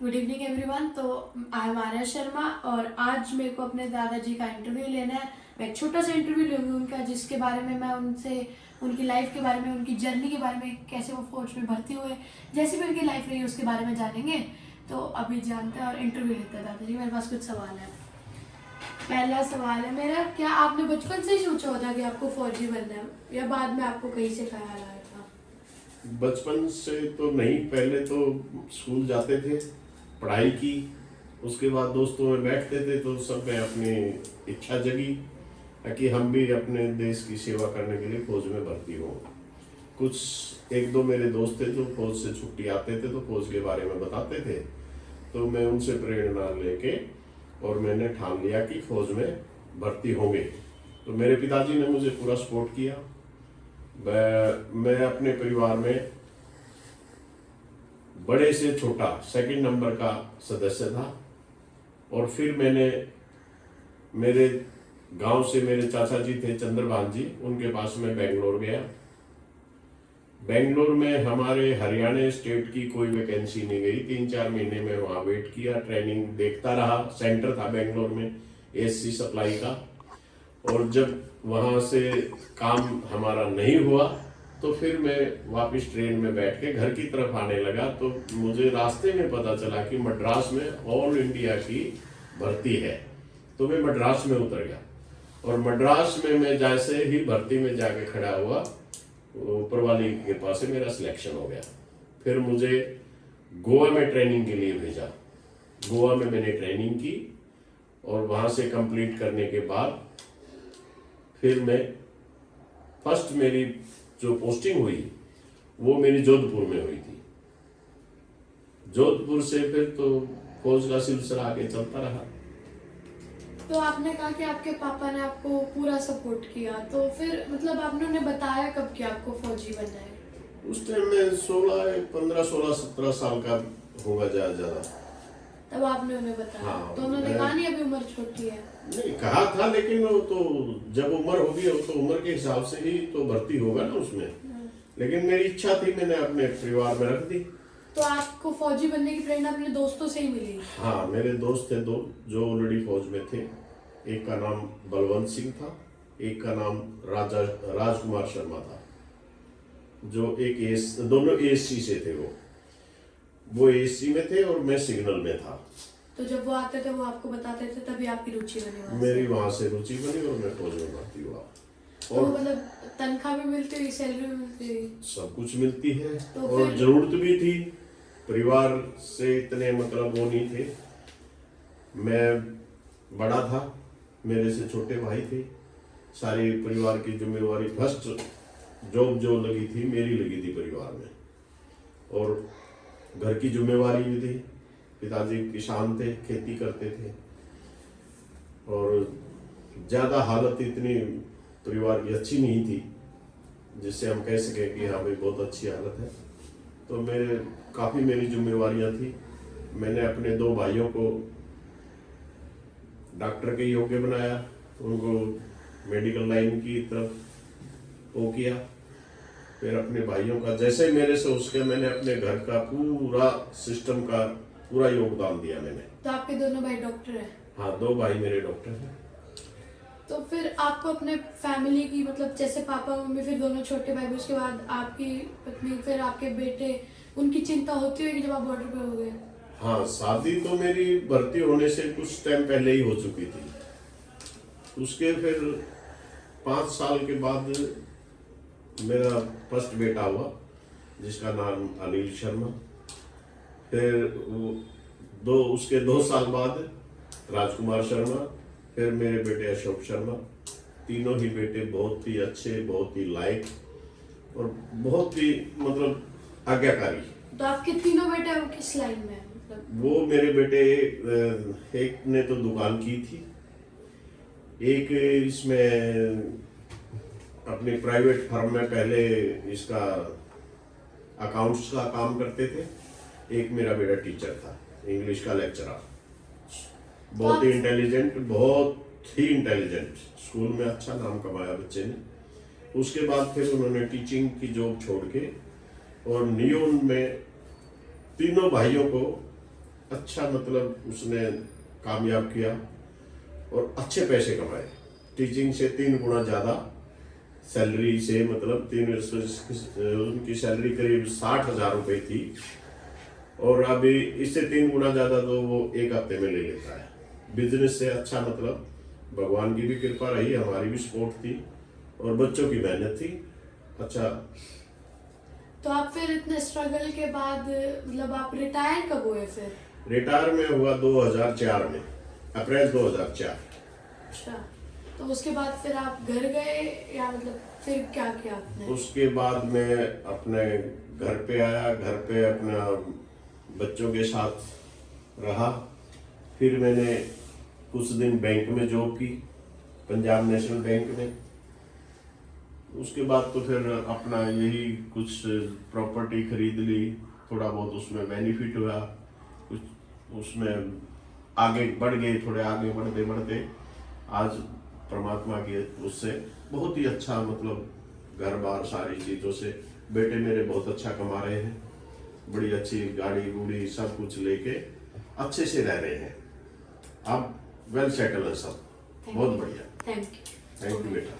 Good evening everyone. तो I am Arya Sharma और आज मेरे को अपने दादाजी का इंटरव्यू लेना है। मैं एक छोटा सा इंटरव्यू लूँगी उनका, जिसके बारे में मैं उनसे उनकी लाइफ के बारे में, उनकी जर्नी के बारे में, कैसे वो फौज में भर्ती हुए, जैसी भी उनकी लाइफ रही उसके बारे में जानेंगे। तो अभी जानते हैं और इंटरव्यू लेते हैं। दादाजी मेरे पास कुछ सवाल है। पहला सवाल है मेरा, क्या आपने बचपन से ही सोचा होता कि आपको फौजी बनना है या बाद में आपको कहीं से ख्याल आया था? बचपन से तो नहीं, पहले तो स्कूल जाते थे, पढ़ाई की, उसके बाद दोस्तों में बैठते थे तो सब में अपनी इच्छा जगी कि हम भी अपने देश की सेवा करने के लिए फौज में भर्ती हों। कुछ एक दो मेरे दोस्त थे जो फौज से छुट्टी आते थे तो फौज के बारे में बताते थे, तो मैं उनसे प्रेरणा लेके और मैंने ठान लिया कि फौज में भर्ती होंगे। तो मेरे पिताजी ने मुझे पूरा सपोर्ट किया। मैं अपने परिवार में बड़े से छोटा सेकंड नंबर का सदस्य था। और फिर मैंने मेरे गांव से मेरे चाचा जी थे चंद्रभान जी, उनके पास में बेंगलोर गया। बेंगलोर में हमारे हरियाणा स्टेट की कोई वैकेंसी नहीं गई। 3-4 महीने में वहाँ वेट किया, ट्रेनिंग देखता रहा। सेंटर था बेंगलोर में एससी सप्लाई का। और जब वहाँ से काम हमारा नहीं हुआ तो फिर मैं वापस ट्रेन में बैठ के घर की तरफ आने लगा। तो मुझे रास्ते में पता चला कि मद्रास में ऑल इंडिया की भर्ती है। तो मैं मद्रास में उतर गया और मद्रास में मैं जैसे ही भर्ती में जाके खड़ा हुआ, ऊपर वाली के पास से मेरा सिलेक्शन हो गया। फिर मुझे गोवा में ट्रेनिंग के लिए भेजा। गोवा में मैंने ट्रेनिंग की और वहाँ से कंप्लीट करने के बाद फिर मैं फर्स्ट मेरी जो पोस्टिंग हुई वो मेरी जोधपुर में हुई थी। जोधपुर से फिर तो फौज का सिलसिला आगे चलता रहा। तो आपने कहा कि आपके पापा ने आपको पूरा सपोर्ट किया, तो फिर मतलब आपने उन्हें बताया कब कि आपको फौजी बनना है? उस टाइम में 15, 16, 17 साल का होगा ज्यादा। तब आपने उन्हें बताया? हाँ, तो उन्होंने कहा नहीं अभी उम्र छोटी है? नहीं कहा था, लेकिन वो तो जब उम्र होगी तो उम्र के हिसाब से ही तो भर्ती होगा ना उसमें। लेकिन मेरी इच्छा थी, मैंने अपने परिवार में रख दी। तो आपको फौजी बनने की प्रेरणा अपने दोस्तों से ही मिली? हाँ, मेरे दोस्त थे दो जो ऑलरेडी फौज में थे। एक का नाम बलवंत सिंह था, एक का नाम राजकुमार शर्मा था, जो दोनों एएससी से थे। वो एएससी में थे और मैं सिग्नल में था। तो जब वो आते थे वो आपको बताते थे, तभी आपकी रुचि बनी? मेरी वहां से रुचि बनी और मैं फौज में भर्ती हुआ। तो मतलब तनख्वाह भी मिलती हुई, सैलरी भी मिलती हुई? सब कुछ मिलती है। तो और जरूरत भी थी, परिवार से इतने मतलब वो नहीं थे। मैं बड़ा था, मेरे से छोटे भाई थे। सारी परिवार की जिम्मेवारी, फर्स्ट जॉब जो लगी थी मेरी लगी थी परिवार में। और घर की जिम्मेवारी भी थी। पिताजी किसान थे, खेती करते थे और ज़्यादा हालत इतनी परिवार की अच्छी नहीं थी जिससे हम कह सके कि हाँ भाई बहुत अच्छी हालत है। तो मेरी जिम्मेवारियां थी। मैंने अपने 2 भाइयों को डॉक्टर के योग्य बनाया, उनको मेडिकल लाइन की तरफ वो किया। फिर अपने भाइयों का जैसे मेरे से उसके मैंने अपने घर का पूरा सिस्टम का पूरा योगदान दिया मैंने। तो आपके दोनों भाई डॉक्टर हैं? हाँ, 2 भाई मेरे डॉक्टर हैं। तो फिर आपको अपने फैमिली की, मतलब जैसे पापा मम्मी, फिर दोनों छोटे भाई, उसके बाद आपकी पत्नी, फिर आपके बेटे, उनकी चिंता होती होगी जब आप बॉर्डर पे हो गए? हाँ, शादी तो मेरी भर्ती होने से कुछ टाइम पहले ही हो चुकी थी। उसके फिर 5 साल के बाद मेरा फर्स्ट बेटा हुआ जिसका नाम अनिल शर्मा। फिर उसके 2 साल बाद राजकुमार शर्मा, फिर मेरे बेटे अशोक शर्मा। तीनों ही बेटे बहुत ही अच्छे, बहुत ही लायक और बहुत ही मतलब आज्ञाकारी। तो आपके तीनों बेटे वो किस लाइन में हैं? मतलब वो मेरे बेटे, एक ने तो दुकान की थी, एक इसमें अपने प्राइवेट फर्म में पहले इसका अकाउंट्स का काम करते थे। एक मेरा बेटा टीचर था, इंग्लिश का लेक्चरर। बहुत ही इंटेलिजेंट, स्कूल में अच्छा नाम कमाया बच्चे ने। उसके बाद फिर उन्होंने टीचिंग की जॉब छोड़ के और नियोन में तीनों भाइयों को अच्छा मतलब उसने कामयाब किया और अच्छे पैसे कमाए। टीचिंग से 3 गुना ज़्यादा सैलरी से, मतलब उनकी सैलरी करीब 60,000 रुपये थी और अभी इससे 3 गुना ज़्यादा तो वो एक हफ्ते में ले लेता है। बिजनेस से अच्छा, मतलब भगवान की भी कृपा रही, हमारी भी सपोर्ट थी और बच्चों की मेहनत थी। अच्छा। तो आप फिर इतने स्ट्रगल के बाद मतलब आप रिटायर कब हुए फिर? रिटायर में हुआ 2004 में, अप्रैल 2004। अच्छा, तो उसके बाद फिर आप घर गए या मतलब फिर क्या किया आपने? उसके बाद मैं अपने घर पे आया, घर पे अपना बच्चों के साथ रहा। फिर मैंने कुछ दिन बैंक में जॉब की, पंजाब नेशनल बैंक में। उसके बाद तो फिर अपना यही कुछ प्रॉपर्टी खरीद ली, थोड़ा बहुत उसमें बेनिफिट हुआ, कुछ उसमें आगे बढ़ गए, थोड़े आगे बढ़ते बढ़ते आज परमात्मा के उससे बहुत ही अच्छा, मतलब घर बार सारी चीज़ों से बेटे मेरे बहुत अच्छा कमा रहे हैं, बड़ी अच्छी गाड़ी गुड़ी सब कुछ लेके अच्छे से रह रहे हैं। अब वेल सेटल है सब, बहुत बढ़िया। थैंक यू थैंक यू बेटा।